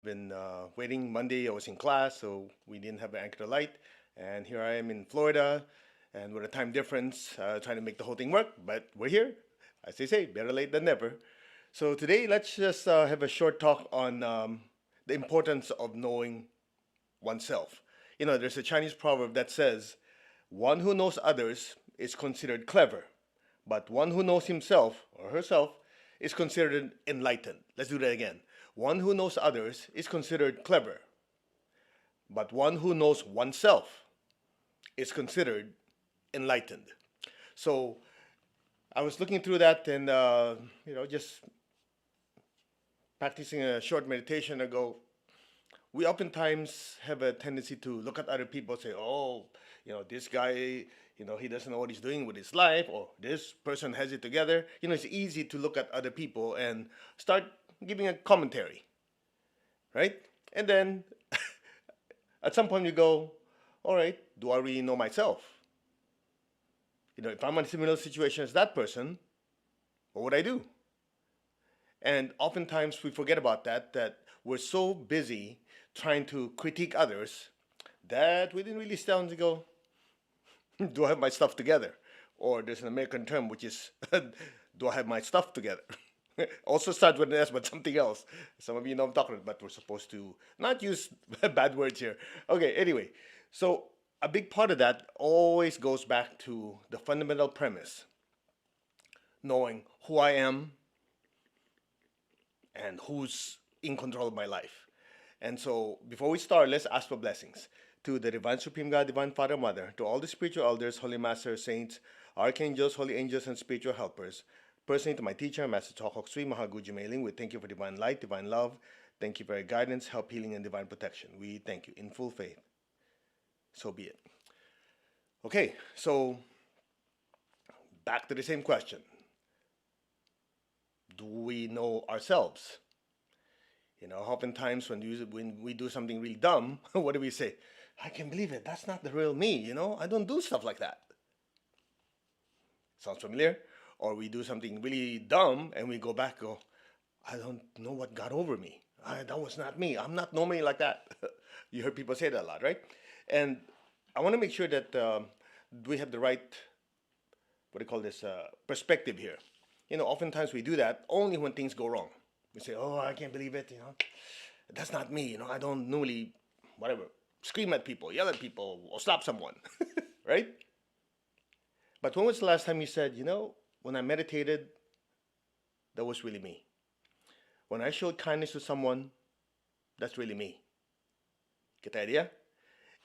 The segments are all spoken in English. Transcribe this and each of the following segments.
Been waiting. Monday I was in class, so we didn't have an anchor light. And here I am in Florida, and with a time difference, trying to make the whole thing work. But we're here. As they say, better late than never. So today, let's just have a short talk on the importance of knowing oneself. There's a Chinese proverb that says, one who knows others is considered clever, but one who knows himself or herself is considered enlightened. Let's do that again. One who knows others is considered clever, but one who knows oneself is considered enlightened. So I was looking through that and, just practicing a short meditation ago. We oftentimes have a tendency to look at other people and say, oh, this guy, he doesn't know what he's doing with his life, or this person has it together. It's easy to look at other people and start giving a commentary, right? And then at some point you go, all right, do I really know myself? If I'm in a similar situation as that person, what would I do? And oftentimes we forget about that we're so busy trying to critique others that we didn't really stand and go, do I have my stuff together? Or there's an American term which is, do I have my stuff together? Also starts with an S, but something else. Some of you know I'm talking about, but we're supposed to not use bad words here. Okay, anyway, so a big part of that always goes back to the fundamental premise, knowing who I am and who's in control of my life. And so before we start, let's ask for blessings to the Divine Supreme God, Divine Father, Mother, to all the spiritual elders, Holy Masters, Saints, Archangels, Holy Angels, and spiritual helpers. Personally, to my teacher, Master Chokok Sri Mahaguji Mailing, we thank you for divine light, divine love. Thank you for your guidance, help, healing, and divine protection. We thank you in full faith. So be it. Okay, so back to the same question. Do we know ourselves? Oftentimes when we do something really dumb, what do we say? I can't believe it. That's not the real me. I don't do stuff like that. Sounds familiar? Or we do something really dumb and we go back and go, I don't know what got over me. That was not me. I'm not normally like that. You heard people say that a lot, right? And I want to make sure that we have the right, what do you call this, perspective here. Oftentimes we do that only when things go wrong. We say, oh, I can't believe it, that's not me, I don't normally, whatever, scream at people, yell at people, or slap someone, right? But when was the last time you said, when I meditated, that was really me? When I showed kindness to someone, that's really me. Get the idea?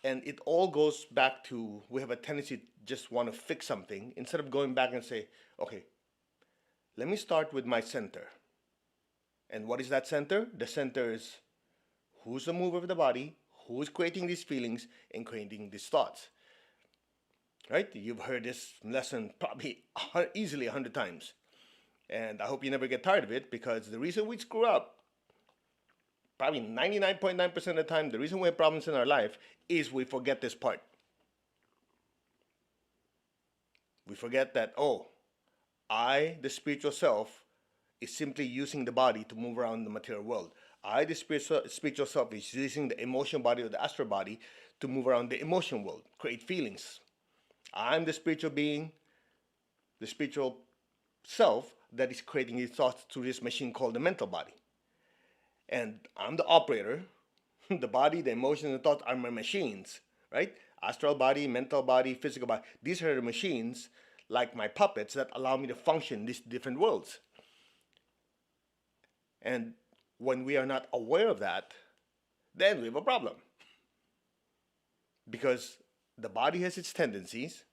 And it all goes back to, we have a tendency to just want to fix something instead of going back and say, okay, let me start with my center. And what is that center? The center is who's the mover of the body, who's creating these feelings and creating these thoughts. Right? You've heard this lesson probably easily 100 times. And I hope you never get tired of it, because the reason we screw up, probably 99.9% of the time, the reason we have problems in our life is we forget this part. We forget that, oh, I, the spiritual self, is simply using the body to move around the material world. I, the spiritual self, is using the emotion body or the astral body to move around the emotion world, create feelings. I'm the spiritual being, the spiritual self that is creating these thoughts through this machine called the mental body. And I'm the operator. The body, the emotions, and the thoughts are my machines, right? Astral body, mental body, physical body. These are the machines, like my puppets, that allow me to function in these different worlds. And when we are not aware of that, then we have a problem. Because the body has its tendencies,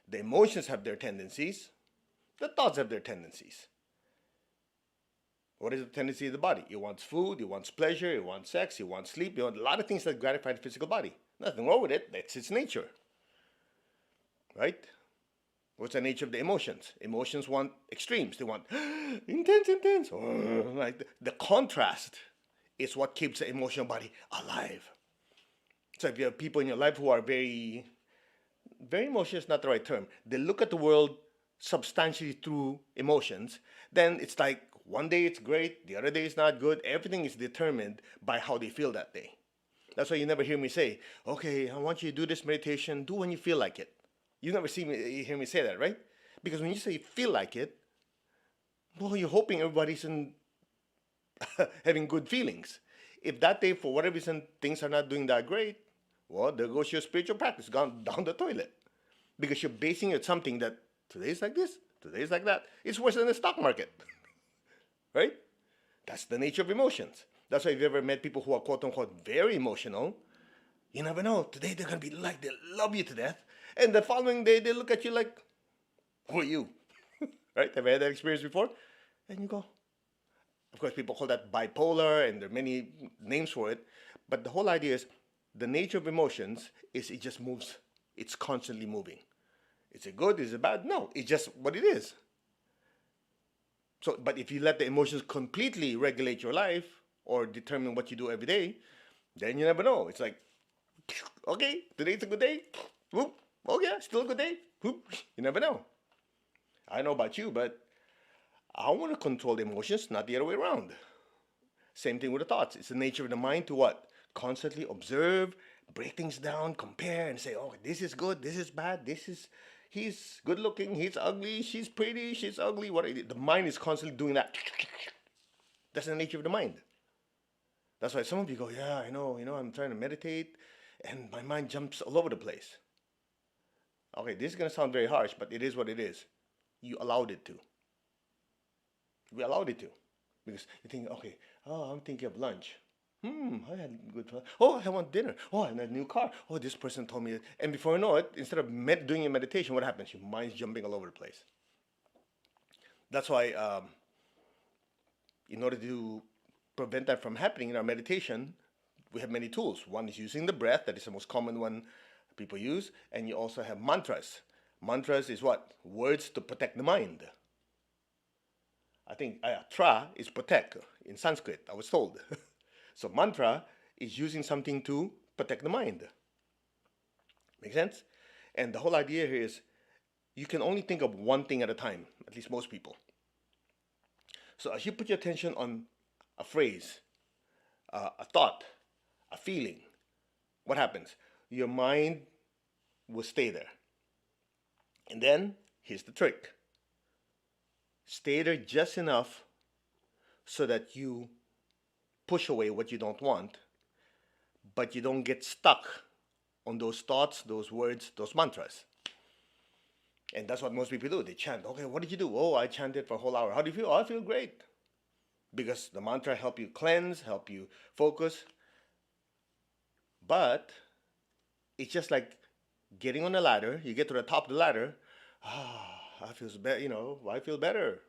the emotions have their tendencies, the thoughts have their tendencies. What is the tendency of the body? It wants food, it wants pleasure, it wants sex, it wants sleep, it wants a lot of things that gratify the physical body. Nothing wrong with it, that's its nature. Right? What's the nature of the emotions? Emotions want extremes. They want intense. Like the contrast is what keeps the emotional body alive. So if you have people in your life who are very emotional is not the right term. They look at the world substantially through emotions. Then it's like, One day it's great, the other day it's not good. Everything is determined by how they feel that day. That's why you never hear me say, okay, I want you to do this meditation, do when you feel like it. You never hear me say that, right? Because when you say feel like it, well, you're hoping everybody's having good feelings. If that day, for whatever reason, things are not doing that great, well, there goes your spiritual practice, gone down the toilet. Because you're basing it something that today's like this, today's like that. It's worse than the stock market, right? That's the nature of emotions. That's why if you ever met people who are quote unquote very emotional, you never know. Today they're gonna be like they love you to death, and the following day they look at you like, "Who are you?" Right? Have you had that experience before? And you go. Of course, people call that bipolar, and there are many names for it. But the whole idea is the nature of emotions is it just moves. It's constantly moving. Is it good? Is it bad? No, it's just what it is. So, but if you let the emotions completely regulate your life or determine what you do every day, then you never know. It's like, okay, today's a good day. Whoop. Oh yeah, still a good day. Whoop. You never know. I know about you, but I want to control the emotions, not the other way around. Same thing with the thoughts. It's the nature of the mind to what? Constantly observe, break things down, compare, and say, oh, this is good, this is bad, he's good looking, he's ugly, she's pretty, she's ugly. The mind is constantly doing that. That's the nature of the mind. That's why some of you go, yeah, I know, I'm trying to meditate, and my mind jumps all over the place. Okay, this is going to sound very harsh, but it is what it is. You allowed it to. We allowed it to. Because you think, okay, oh, I'm thinking of lunch. I had good fun. Oh, I want dinner. Oh, I had a new car. Oh, this person told me that. And before you know it, instead of doing your meditation, what happens? Your mind's jumping all over the place. That's why, in order to prevent that from happening in our meditation, we have many tools. One is using the breath. That is the most common one people use. And you also have mantras. Mantras is what? Words to protect the mind. I think tra is protect in Sanskrit, I was told. So mantra is using something to protect the mind. Make sense? And the whole idea here is you can only think of one thing at a time, at least most people. So as you put your attention on a phrase, a thought, a feeling, what happens? Your mind will stay there. And then here's the trick. Stay there just enough so that you push away what you don't want, but you don't get stuck on those thoughts, those words, those mantras. And that's what most people do. They chant, okay, what did you do? Oh, I chanted for a whole hour. How do you feel? Oh, I feel great. Because the mantra help you cleanse, help you focus. But it's just like getting on a ladder. You get to the top of the ladder. I feel better, I feel better.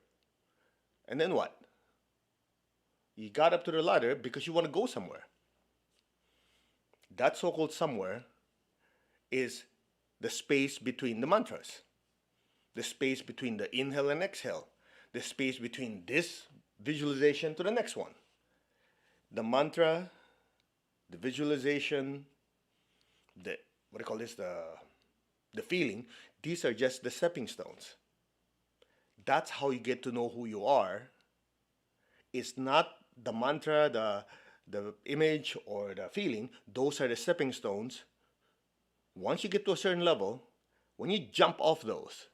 And then what? You got up to the ladder because you want to go somewhere. That so-called somewhere is the space between the mantras, the space between the inhale and exhale, the space between this visualization to the next one. The mantra, the visualization, the feeling, these are just the stepping stones. That's how you get to know who you are. It's not the mantra, the image, or the feeling. Those are the stepping stones. Once you get to a certain level, when you jump off those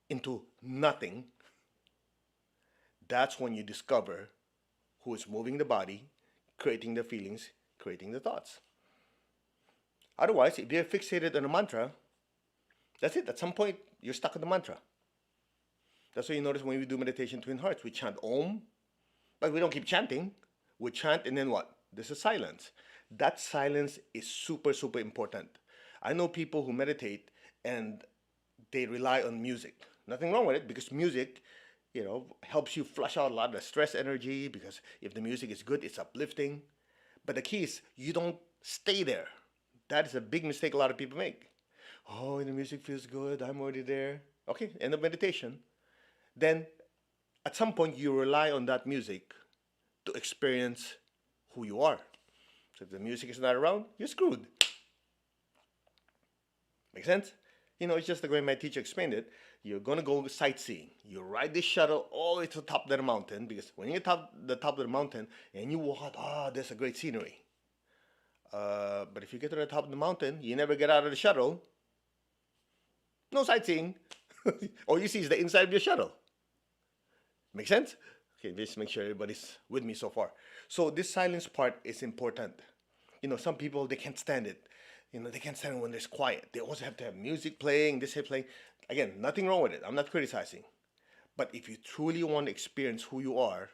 into nothing, that's when you discover who is moving the body, creating the feelings, creating the thoughts. Otherwise, if you're fixated on a mantra, that's it. At some point, you're stuck in the mantra. That's why you notice when we do meditation Twin Hearts, we chant Om, but we don't keep chanting. We chant and then what? There's a silence. That silence is super, super important. I know people who meditate and they rely on music. Nothing wrong with it because music, helps you flush out a lot of the stress energy because if the music is good, it's uplifting. But the key is you don't stay there. That is a big mistake a lot of people make. Oh, the music feels good. I'm already there. Okay, end of meditation. Then at some point you rely on that music to experience who you are. So if the music is not around, you're screwed. Make sense? It's just the way my teacher explained it. You're gonna go sightseeing. You ride this shuttle all the way to the top of the mountain, because when you top the top of the mountain and you walk out, there's a great scenery. But if you get to the top of the mountain, you never get out of the shuttle. No sightseeing. All you see is the inside of your shuttle. Make sense? Okay, just make sure everybody's with me so far. So this silence part is important. Some people, they can't stand it. They can't stand it when there's quiet. They also have to have music playing, this here playing. Again, nothing wrong with it. I'm not criticizing. But if you truly want to experience who you are,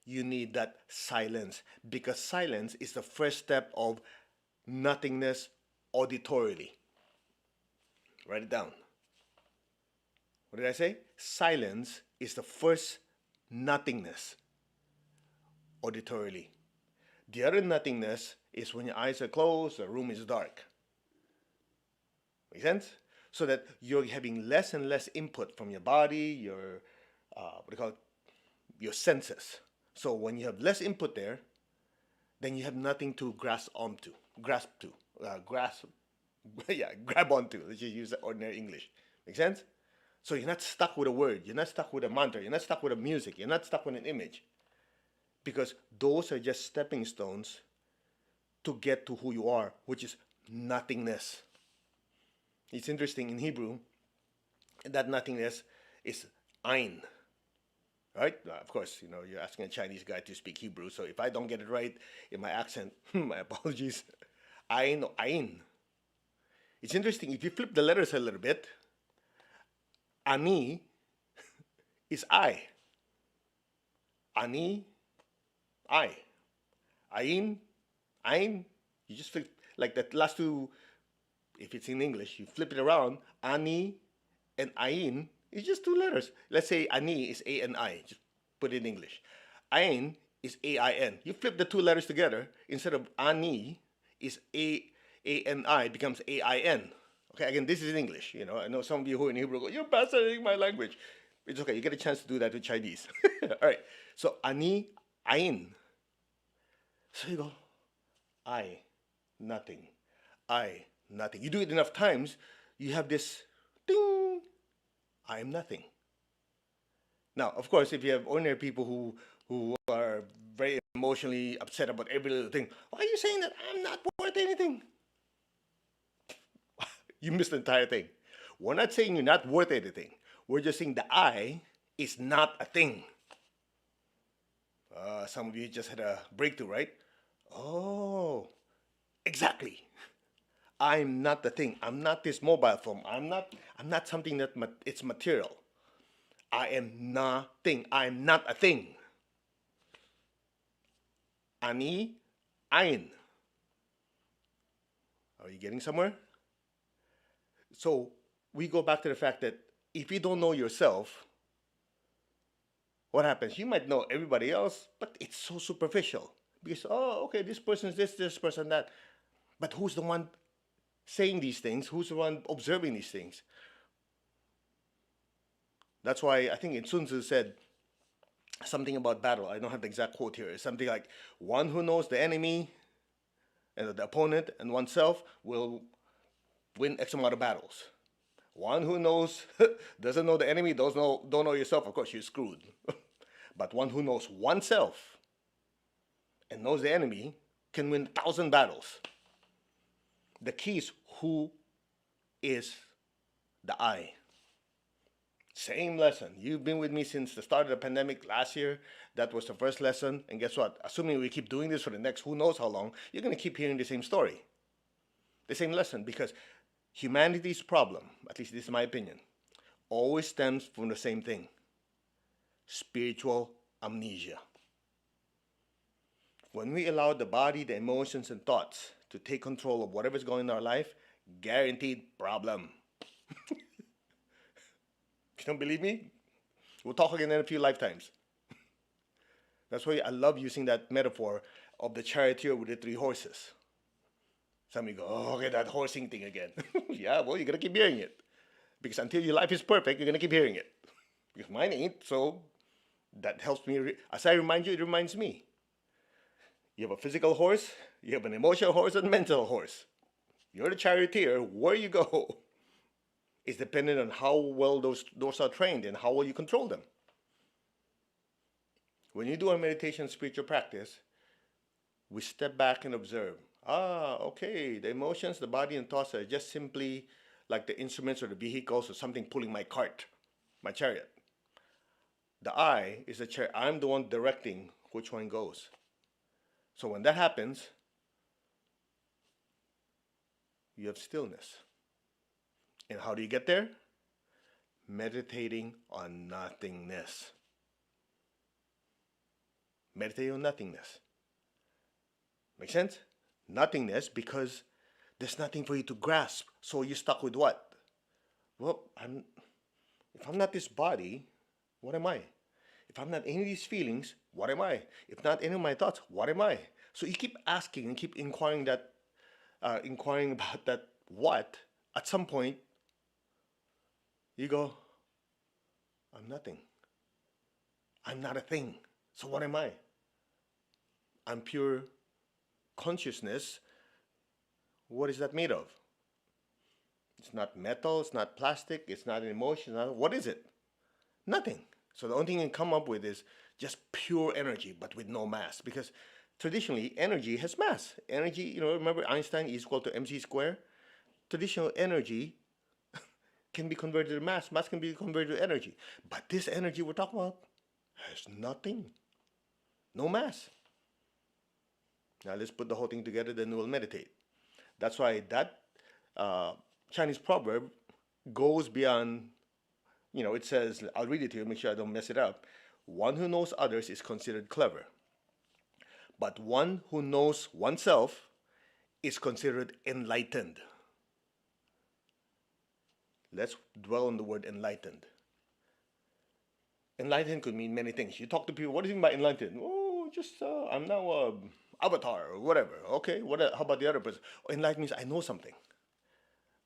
you need that silence, because silence is the first step of nothingness auditorily. Write it down. What did I say? Silence is the first nothingness auditorily. The other nothingness is when your eyes are closed, the room is dark. Make sense? So that you're having less and less input from your body, your your senses. So when you have less input there, then you have nothing to grasp onto, grab onto. Let's just use the ordinary English. Make sense? So you're not stuck with a word, you're not stuck with a mantra, you're not stuck with a music, you're not stuck with an image. Because those are just stepping stones to get to who you are, which is nothingness. It's interesting, in Hebrew, that nothingness is ein. Right? Of course, you're asking a Chinese guy to speak Hebrew, so if I don't get it right in my accent, my apologies. Ein or ein. It's interesting, if you flip the letters a little bit, ani is I. Ani, I. Ein, ein. You just flip, like that last two, if it's in English, you flip it around. Ani and ein is just two letters. Let's say ani is A-N-I. Just put it in English. Ein is A-I-N. You flip the two letters together. Instead of ani is A-N-I, becomes A-I-N. Okay, again, this is in English. I know some of you who are in Hebrew go, you're bastarding my language. It's okay. You get a chance to do that with Chinese. All right. So ani, ein. So you go, I, nothing. I, nothing. You do it enough times, you have this ding. I am nothing. Now, of course, if you have ordinary people who are very emotionally upset about every little thing, why are you saying that I'm not worth anything? You missed the entire thing. We're not saying you're not worth anything. We're just saying the I is not a thing. Some of you just had a breakthrough, right? Oh, exactly. I'm not the thing. I'm not this mobile phone. I'm not something that it's material. I am nothing. I'm not a thing. Ani, ein. Are you getting somewhere? So we go back to the fact that if you don't know yourself, what happens? You might know everybody else, but it's so superficial. Because, okay, this person is this person that. But who's the one saying these things? Who's the one observing these things? That's why I think in Sun Tzu said something about battle. I don't have the exact quote here. It's something like, one who knows the enemy and the opponent and oneself will win X amount of battles. One who knows, doesn't know the enemy, don't know yourself, of course, you're screwed. But one who knows oneself and knows the enemy can win 1,000 battles. The key is, who is the I? Same lesson. You've been with me since the start of the pandemic last year. That was the first lesson. And guess what? Assuming we keep doing this for the next who knows how long, you're going to keep hearing the same story. The same lesson, because humanity's problem, at least this is my opinion, always stems from the same thing: spiritual amnesia. When we allow the body, the emotions, and thoughts to take control of whatever's going on in our life, guaranteed problem. If you don't believe me, we'll talk again in a few lifetimes. That's why I love using that metaphor of the charioteer with the 3 horses. Some of you go, oh, okay, that horsing thing again. Yeah, well, you're going to keep hearing it. Because until your life is perfect, you're going to keep hearing it. Because mine ain't, so that helps me. As I remind you, it reminds me. You have a physical horse, you have an emotional horse, and a mental horse. You're the charioteer, where you go. It's dependent on how well those are trained and how well you control them. When you do our meditation spiritual practice, we step back and observe. Ah, okay, the emotions, the body, and thoughts are just simply like the instruments or the vehicles or something pulling my cart, my chariot. The I is the chariot. I'm the one directing which one goes. So when that happens, you have stillness. And how do you get there? Meditating on nothingness. Meditating on nothingness. Make sense? Nothingness, because there's nothing for you to grasp. So you're stuck with what? Well, if I'm not this body, what am I? If I'm not any of these feelings, what am I? If not any of my thoughts, what am I? So you keep asking and keep inquiring about that what. At some point, you go, I'm nothing. I'm not a thing. So what am I? I'm pure consciousness. What is that made of? It's not metal, it's not plastic, it's not an emotion. What is it? Nothing. So the only thing you can come up with is just pure energy, but with no mass. Because traditionally, energy has mass. Energy, remember Einstein is equal to mc squared? Traditional energy can be converted to mass. Mass can be converted to energy. But this energy we're talking about has nothing. No mass. Now let's put the whole thing together, then we'll meditate. That's why that Chinese proverb goes beyond, it says, I'll read it to you, make sure I don't mess it up. One who knows others is considered clever. But one who knows oneself is considered enlightened. Let's dwell on the word enlightened. Enlightened could mean many things. You talk to people, what do you mean by enlightened? Oh, just, I'm now avatar or whatever. Okay, how about the other person? Oh, enlightened means I know something.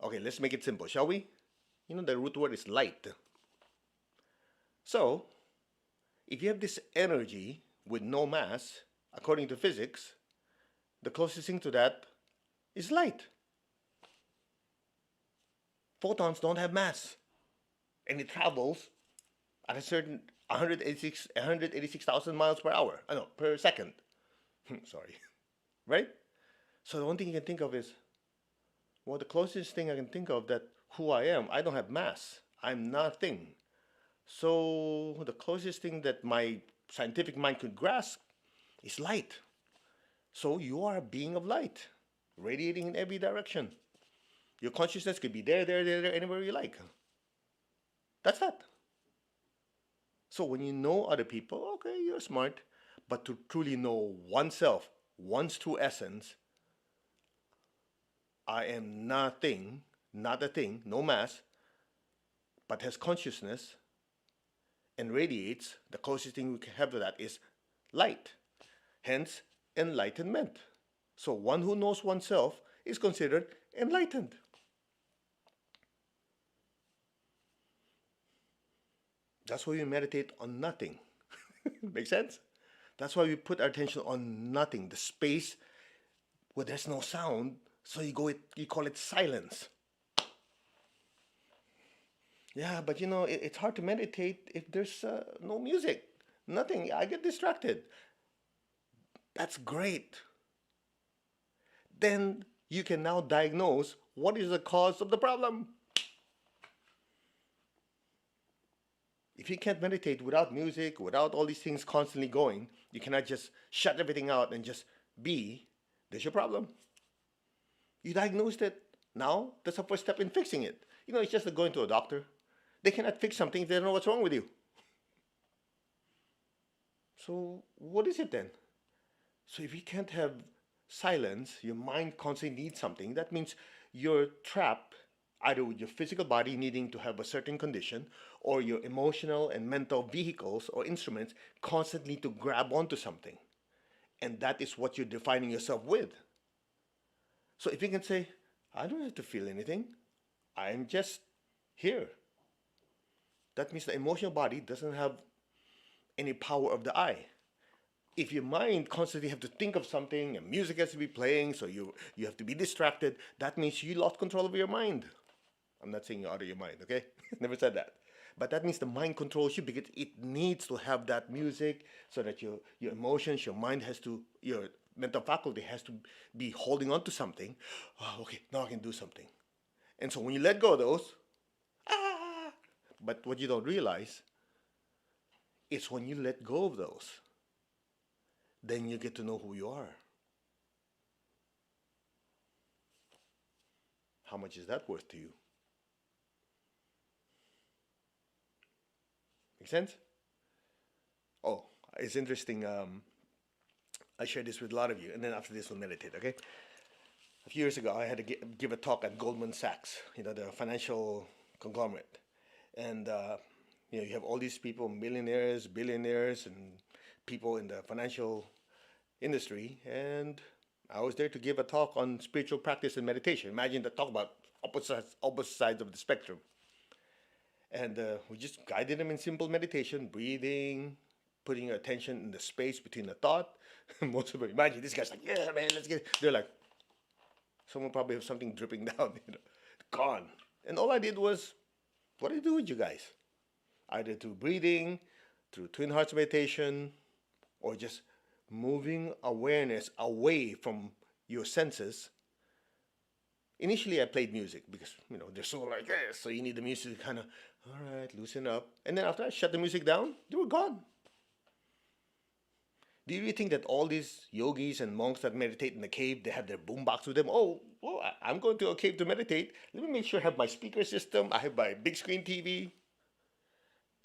Okay, let's make it simple, shall we? The root word is light. So, if you have this energy with no mass, according to physics, the closest thing to that is light. Photons don't have mass, and it travels at a certain 186,000 miles per hour. Per second. Sorry. Right? So the only thing you can think of is, well, the closest thing I can think of that who I am, I don't have mass. I'm nothing. So the closest thing that my scientific mind could grasp is light. So you are a being of light, radiating in every direction. Your consciousness could be there, anywhere you like. That's that. So when you know other people, okay, you're smart. But to truly know oneself, one's true essence, I am nothing, not a thing, no mass, but has consciousness and radiates, the closest thing we can have to that is light. Hence, enlightenment. So one who knows oneself is considered enlightened. That's why we meditate on nothing. Make sense? That's why we put our attention on nothing, the space where there's no sound. So you call it silence. Yeah, but it's hard to meditate if there's no music, nothing. I get distracted. That's great. Then you can now diagnose what is the cause of the problem. If you can't meditate without music, without all these things constantly going, you cannot just shut everything out and just be, there's your problem. You diagnosed it. Now, that's the first step in fixing it. It's just like going to a doctor. They cannot fix something if they don't know what's wrong with you. So what is it then? So if you can't have silence, your mind constantly needs something, that means you're trapped either with your physical body needing to have a certain condition, or your emotional and mental vehicles or instruments constantly to grab onto something. And that is what you're defining yourself with. So if you can say, I don't have to feel anything, I'm just here. That means the emotional body doesn't have any power of the I. If your mind constantly have to think of something and music has to be playing, so you have to be distracted, that means you lost control of your mind. I'm not saying you're out of your mind, okay? Never said that. But that means the mind controls you because it needs to have that music so that your emotions, your mind has to, your mental faculty has to be holding on to something. Oh, okay, now I can do something. And so when you let go of those, ah, but what you don't realize is when you let go of those, then you get to know who you are. How much is that worth to you? Make sense? Oh, it's interesting. I shared this with a lot of you, and then after this, we'll meditate, okay? A few years ago, I had to give a talk at Goldman Sachs, the financial conglomerate. And, you have all these people, millionaires, billionaires, and people in the financial industry. And I was there to give a talk on spiritual practice and meditation. Imagine the talk about opposite sides of the spectrum. And we just guided them in simple meditation, breathing, putting your attention in the space between the thought. Most of them, imagine this guy's like, yeah, man, let's get it. They're like, someone probably has something dripping down, gone. And all I did was, what do I do with you guys? Either through breathing, through Twin Hearts meditation, or just moving awareness away from your senses. Initially, I played music because, they're so like this, so you need the music to kind of, all right, loosen up. And then after I shut the music down, they were gone. Do you really think that all these yogis and monks that meditate in the cave, they have their boombox with them? Oh, well, I'm going to a cave to meditate. Let me make sure I have my speaker system. I have my big screen TV.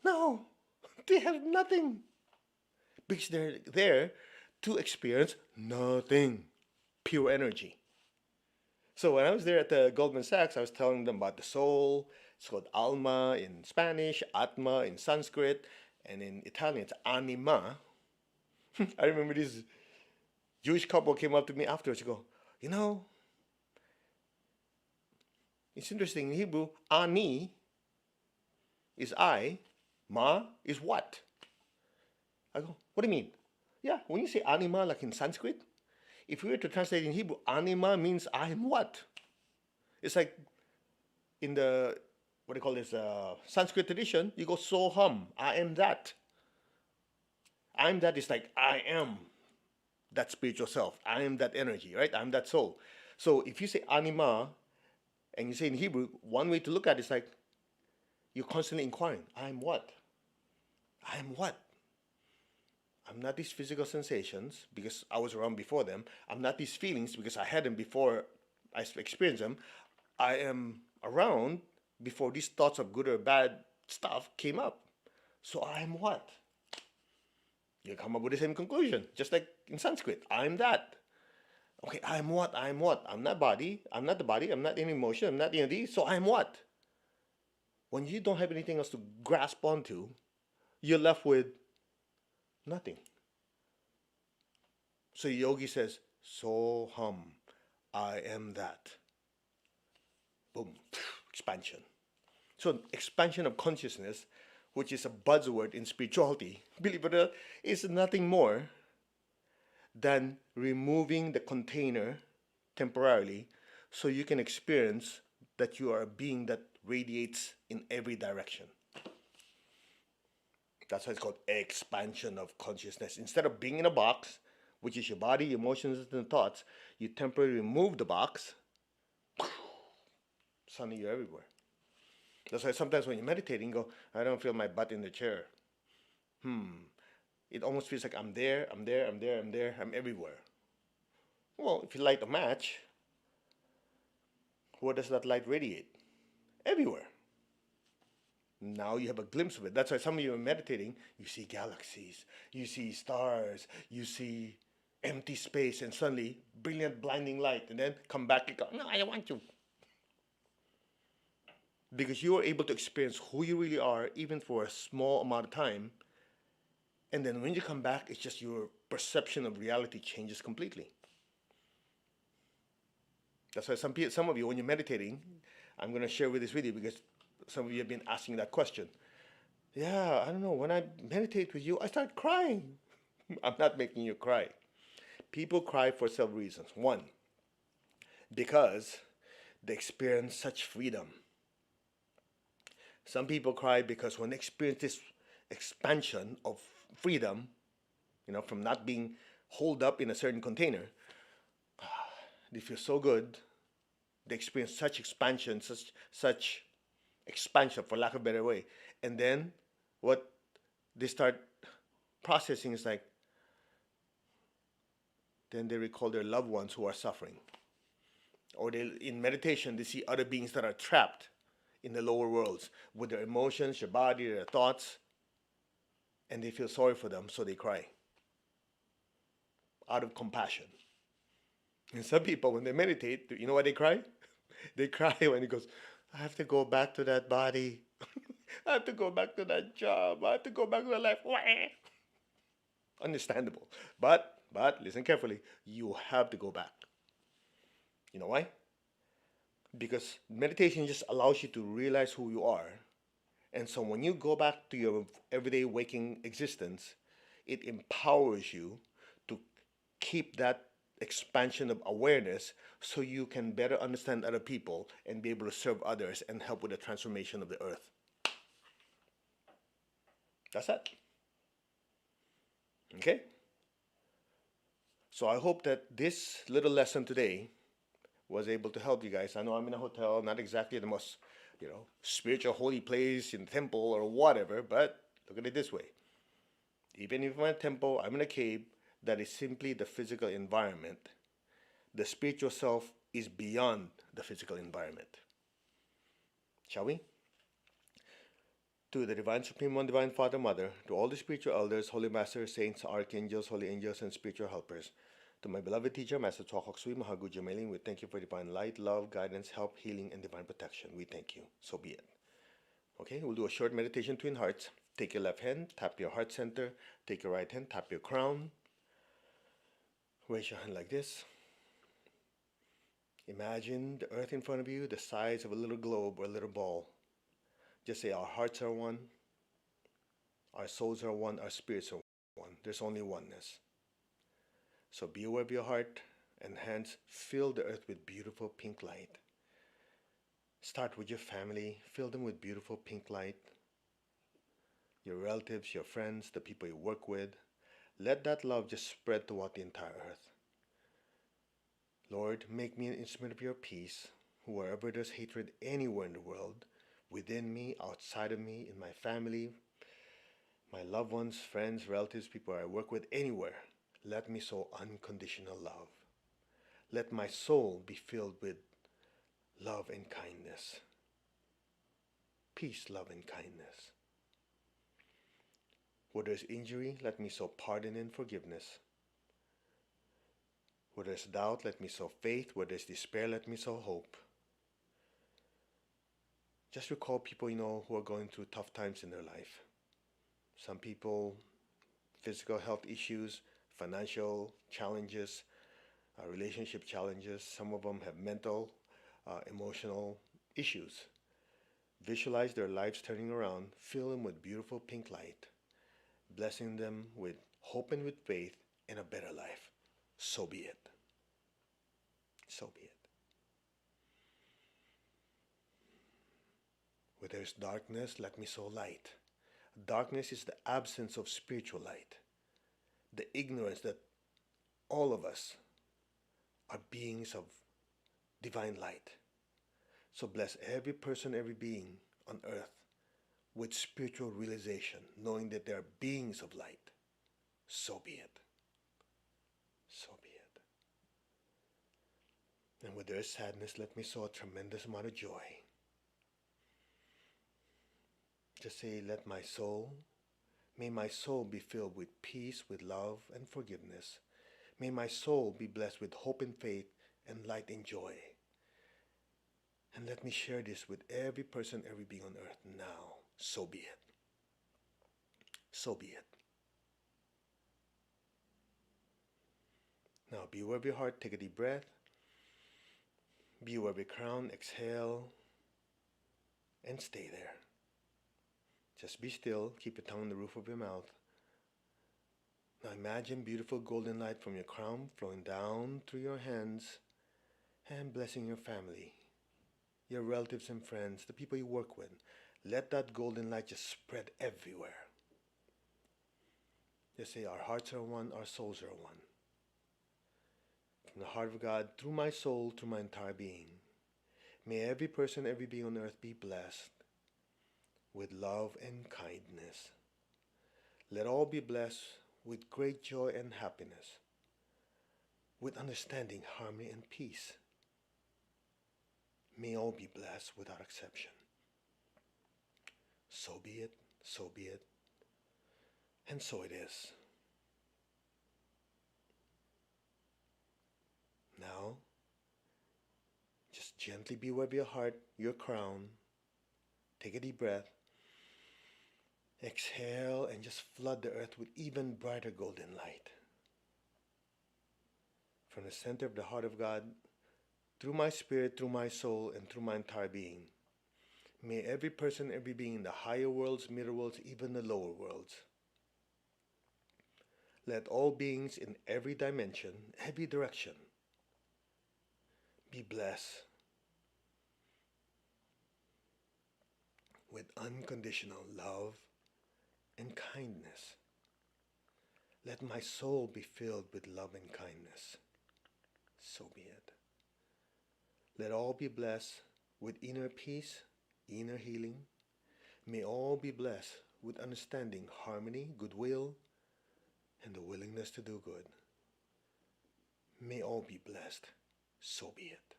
No, they have nothing. Because they're there to experience nothing. Pure energy. So when I was there at the Goldman Sachs, I was telling them about the soul. It's called alma in Spanish, atma in Sanskrit, and in Italian it's anima. I remember this Jewish couple came up to me afterwards and go, it's interesting in Hebrew, ani is I, ma is what? I go, what do you mean? Yeah, when you say anima like in Sanskrit, if we were to translate in Hebrew, anima means I am what? It's like in the, what do you call this, Sanskrit tradition, you go soham, I am that. I am that is like I am that spiritual self. I am that energy, right? I'm that soul. So if you say anima and you say in Hebrew, one way to look at it is like you're constantly inquiring, I'm what? I'm what? I'm not these physical sensations because I was around before them. I'm not these feelings because I had them before I experienced them. I am around before these thoughts of good or bad stuff came up. So I'm what? You come up with the same conclusion, just like in Sanskrit. I'm that. Okay, I'm what? I'm what? I'm not body. I'm not the body. I'm not any emotion. I'm not any of these. So I'm what? When you don't have anything else to grasp onto, you're left with nothing. So yogi says, Soham, I am that. Boom, expansion. So expansion of consciousness, which is a buzzword in spirituality, believe it or not, is nothing more than removing the container temporarily so you can experience that you are a being that radiates in every direction. That's why it's called expansion of consciousness. Instead of being in a box, which is your body, emotions, and thoughts, you temporarily remove the box, suddenly you're everywhere. That's why sometimes when you're meditating, you go, I don't feel my butt in the chair. It almost feels like I'm there, I'm there, I'm there, I'm there, I'm everywhere. Well, if you light a match, where does that light radiate? Everywhere. Now you have a glimpse of it. That's why some of you are meditating, you see galaxies, you see stars, you see empty space, and suddenly brilliant blinding light, and then come back and go, no, I don't want to. Because you are able to experience who you really are, even for a small amount of time. And then when you come back, it's just your perception of reality changes completely. That's why some of you, when you're meditating, I'm going to share with this video because some of you have been asking that question. Yeah, I don't know. When I meditate with you, I start crying. I'm not making you cry. People cry for several reasons. One, because they experience such freedom. Some people cry because when they experience this expansion of freedom, from not being holed up in a certain container, they feel so good. They experience such expansion, such expansion, for lack of a better way. And then what they start processing is like, then they recall their loved ones who are suffering. Or in meditation, they see other beings that are trapped in the lower worlds with their emotions, their body, their thoughts, and they feel sorry for them, so they cry out of compassion. And some people, when they meditate, you know why they cry? They cry when it goes, I have to go back to that body. I have to go back to that job. I have to go back to that life. Understandable. But listen carefully. You have to go back. You know why? Because meditation just allows you to realize who you are. And so when you go back to your everyday waking existence, it empowers you to keep that expansion of awareness so you can better understand other people and be able to serve others and help with the transformation of the earth. That's it. Okay? So I hope that this little lesson today was able to help you guys. I know I'm in a hotel, not exactly the most, spiritual holy place in the temple or whatever, but look at it this way. Even if I'm in a temple, I'm in a cave, that is simply the physical environment. The spiritual self is beyond the physical environment. Shall we? To the Divine Supreme One, Divine Father, Mother, to all the spiritual elders, holy masters, saints, archangels, holy angels, and spiritual helpers, to my beloved teacher, Master Chokhok Sui Mahagu Jameling, we thank you for divine light, love, guidance, help, healing, and divine protection. We thank you. So be it. Okay, we'll do a short meditation, twin hearts. Take your left hand, tap your heart center. Take your right hand, tap your crown. Raise your hand like this. Imagine the earth in front of you, the size of a little globe or a little ball. Just say our hearts are one, our souls are one, our spirits are one. There's only oneness. So be aware of your heart and hands. Fill the earth with beautiful pink light. Start with your family. Fill them with beautiful pink light. Your relatives, your friends, the people you work with. Let that love just spread throughout the entire earth. Lord, make me an instrument of your peace. Wherever there's hatred anywhere in the world, within me, outside of me, in my family, my loved ones, friends, relatives, people I work with, anywhere, let me sow unconditional love. Let my soul be filled with love and kindness. Peace, love, and kindness. Where there's injury, let me sow pardon and forgiveness. Where there's doubt, let me sow faith. Where there's despair, let me sow hope. Just recall people who are going through tough times in their life. Some people, physical health issues, financial challenges, relationship challenges. Some of them have mental, emotional issues. Visualize their lives turning around. Fill them with beautiful pink light, blessing them with hope and with faith in a better life. So be it. So be it. Where there's darkness, let me sow light. Darkness is the absence of spiritual light. The ignorance that all of us are beings of divine light. So bless every person, every being on earth with spiritual realization, knowing that they are beings of light. So be it. So be it. And where there is sadness, let me sow a tremendous amount of joy. Just say, may my soul be filled with peace, with love and forgiveness. May my soul be blessed with hope and faith and light and joy. And let me share this with every person, every being on earth now. So be it. So be it. Now be aware of your heart. Take a deep breath. Be aware of your crown. Exhale. And stay there. Just be still. Keep your tongue on the roof of your mouth. Now imagine beautiful golden light from your crown flowing down through your hands and blessing your family, your relatives and friends, the people you work with. Let that golden light just spread everywhere. Just say, our hearts are one, our souls are one. From the heart of God, through my soul, through my entire being. May every person, every being on earth be blessed with love and kindness. Let all be blessed with great joy and happiness, with understanding, harmony, and peace. May all be blessed without exception. So be it, so be it, and so it is. Now, just gently be aware of your heart, your crown. Take a deep breath. Exhale and just flood the earth with even brighter golden light. From the center of the heart of God, through my spirit, through my soul, and through my entire being. May every person, every being in the higher worlds, middle worlds, even the lower worlds. Let all beings in every dimension, every direction, be blessed with unconditional love and kindness. Let my soul be filled with love and kindness. So be it. Let all be blessed with inner peace, inner healing. May all be blessed with understanding, harmony, goodwill, and the willingness to do good. May all be blessed. So be it.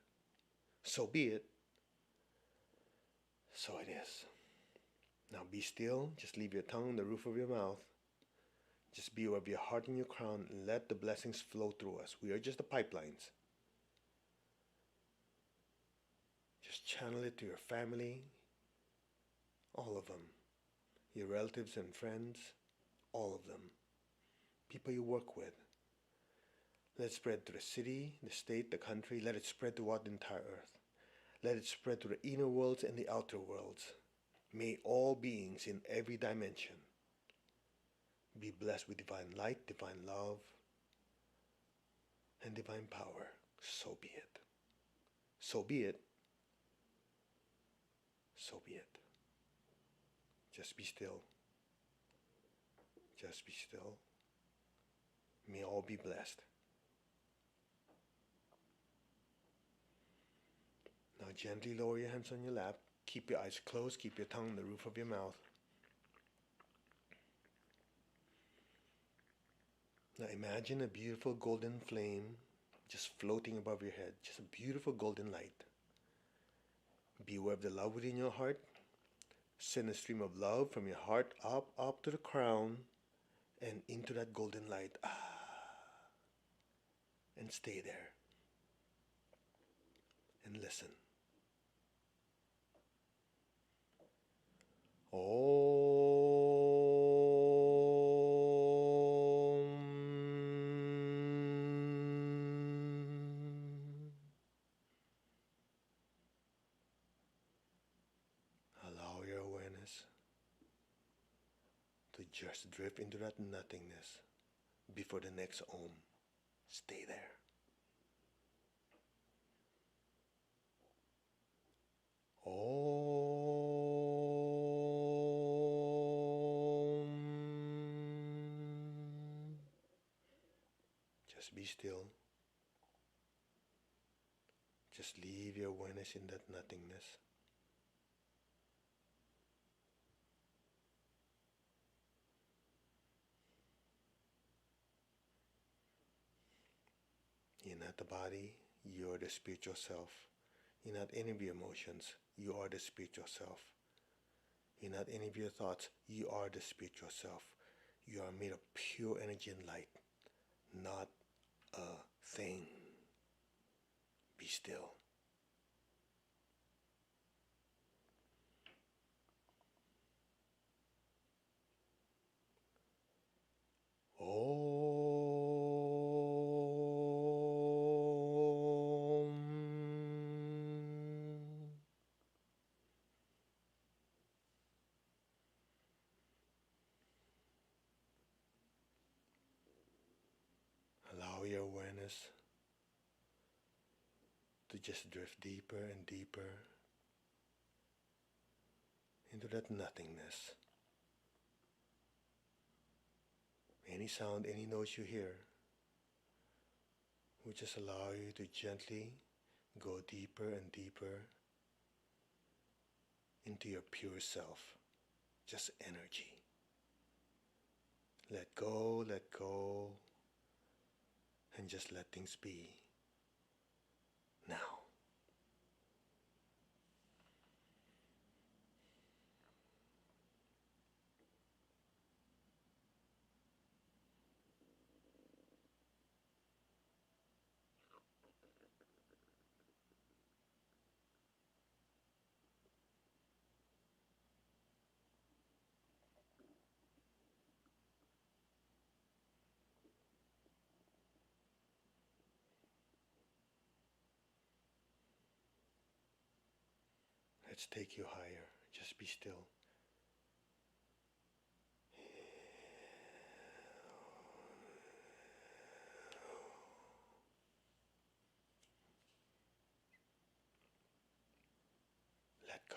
So be it. So it is. Now be still. Just leave your tongue on the roof of your mouth. Just be aware of your heart and your crown and let the blessings flow through us. We are just the pipelines. Just channel it to your family, all of them. Your relatives and friends, all of them. People you work with. Let it spread to the city, the state, the country. Let it spread throughout the entire earth. Let it spread to the inner worlds and the outer worlds. May all beings in every dimension be blessed with divine light, divine love, and divine power. So be it. So be it. So be it. Just be still. Just be still. May all be blessed. Now gently lower your hands on your lap. Keep your eyes closed. Keep your tongue on the roof of your mouth. Now imagine a beautiful golden flame just floating above your head. Just a beautiful golden light. Be aware of the love within your heart. Send a stream of love from your heart up to the crown and into that golden light. And stay there. And listen. Allow your awareness to just drift into that nothingness before the next Om. Stay there. Just be still. Just leave your awareness in that nothingness. You're not the body, you're the spiritual self. You're not any of your emotions, you are the spiritual self. You're not any of your thoughts, you are the spiritual self. You are made of pure energy and light, not a thing. Be still. Allow your awareness to just drift deeper and deeper into that nothingness. Any sound, any noise you hear will just allow you to gently go deeper and deeper into your pure self, just energy. Let go, and just let things be now. Let's take you higher. Just be still. Let go.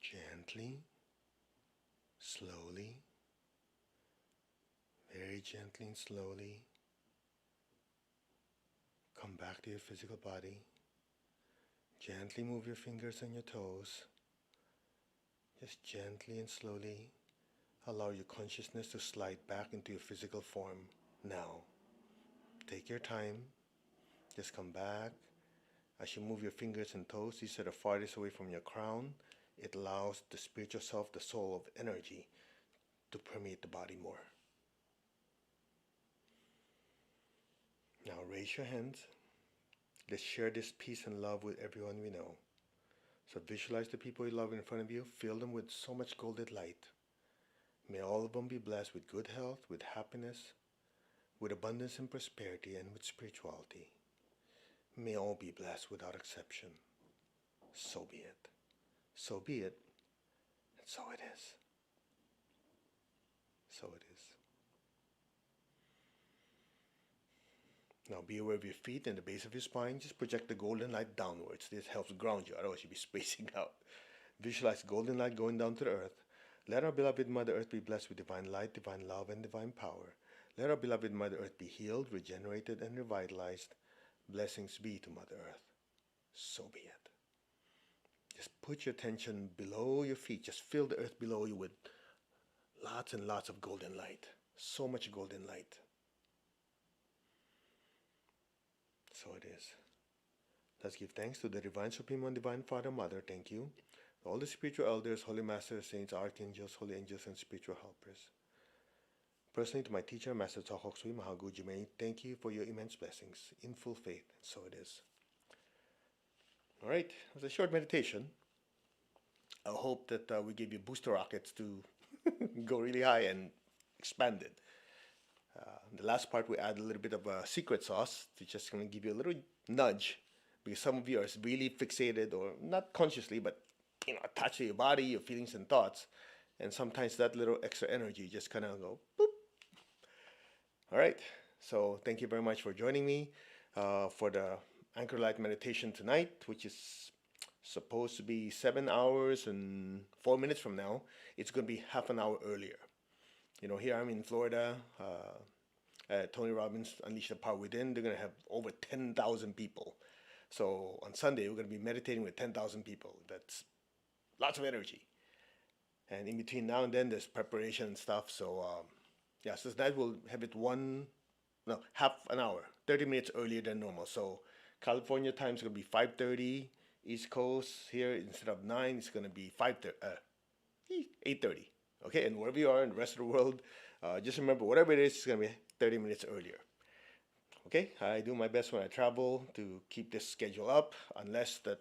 Gently, slowly, very gently and slowly, come back to your physical body. Gently move your fingers and your toes. Just gently and slowly allow your consciousness to slide back into your physical form now. Take your time. Just come back. As you move your fingers and toes, these are the farthest away from your crown. It allows the spiritual self, the soul of energy, to permeate the body more. Now raise your hands. Let's share this peace and love with everyone we know. So visualize the people you love in front of you. Fill them with so much golden light. May all of them be blessed with good health, with happiness, with abundance and prosperity, and with spirituality. May all be blessed without exception. So be it. So be it. And so it is. So it is. Now be aware of your feet and the base of your spine. Just project the golden light downwards. This helps ground you, otherwise you'll be spacing out. Visualize golden light going down to the earth. Let our beloved Mother Earth be blessed with divine light, divine love, and divine power. Let our beloved Mother Earth be healed, regenerated, and revitalized. Blessings be to Mother Earth. So be it. Just put your attention below your feet. Just fill the earth below you with lots and lots of golden light. So much golden light. So it is. Let's give thanks to the Divine Supreme and Divine Father, Mother. Thank you. All the spiritual elders, holy masters, saints, archangels, holy angels, and spiritual helpers. Personally, to my teacher, Master Tsokok Sui Mahagu Jimei, thank you for your immense blessings. In full faith. So it is. All right. It was a short meditation. I hope that we give you booster rockets to go really high and expand it. The last part, we add a little bit of a secret sauce to just going to give you a little nudge, because some of you are really fixated, or not consciously, but attached to your body, your feelings and thoughts. and sometimes that little extra energy just kind of go boop. All right. So thank you very much for joining me for the Anchor Light meditation tonight, which is supposed to be 7 hours and 4 minutes from now. It's going to be half an hour earlier. You know, here I'm in Florida. Tony Robbins Unleash the Power Within. They're going to have over 10,000 people. So on Sunday, we're going to be meditating with 10,000 people. That's lots of energy. And in between now and then, there's preparation and stuff. So, yeah, so tonight we'll have it half an hour, 30 minutes earlier than normal. So California time is going to be 5:30. East Coast here, instead of 9, it's going to be 8:30. Okay, and wherever you are in the rest of the world, just remember, whatever it is, it's going to be 30 minutes earlier. Okay, I do my best when I travel to keep this schedule up, unless that,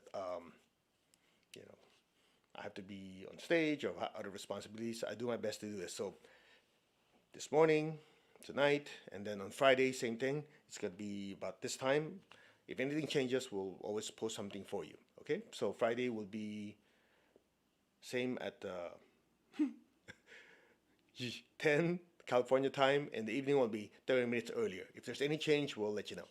you know, I have to be on stage or other responsibilities. I do my best to do this. So this morning, tonight, and then on Friday, same thing. It's going to be about this time. If anything changes, we'll always post something for you. Okay, so Friday will be same at 10 California time, and the evening will be 30 minutes earlier. If there's any change, we'll let you know.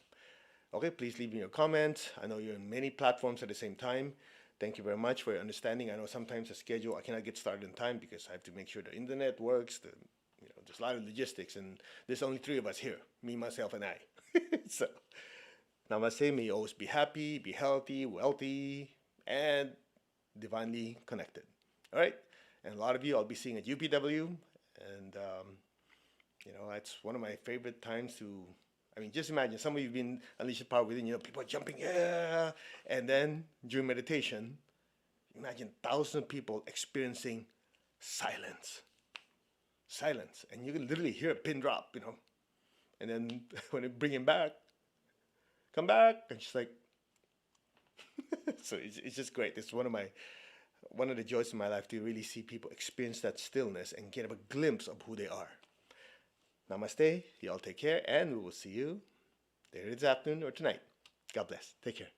Okay, please leave me your comments. I know you're on many platforms at the same time. Thank you very much for your understanding. I know sometimes the schedule, I cannot get started in time because I have to make sure the internet works. There's a lot of logistics, and there's only 3 of us here, me, myself, and I. So, namaste. May you always be happy, be healthy, wealthy, and divinely connected. All right? And a lot of you I'll be seeing at UPW, and that's one of my favorite times to. I mean, just imagine some of you've been Unleash the Power Within. People are jumping, yeah, and then during meditation, imagine thousands of people experiencing silence, and you can literally hear a pin drop, and then when they bring him back, come back, and she's like, so it's just great. It's one of the joys in my life to really see people experience that stillness and get a glimpse of who they are. Namaste. You all take care, and we will see you later this afternoon or tonight. God bless. Take care.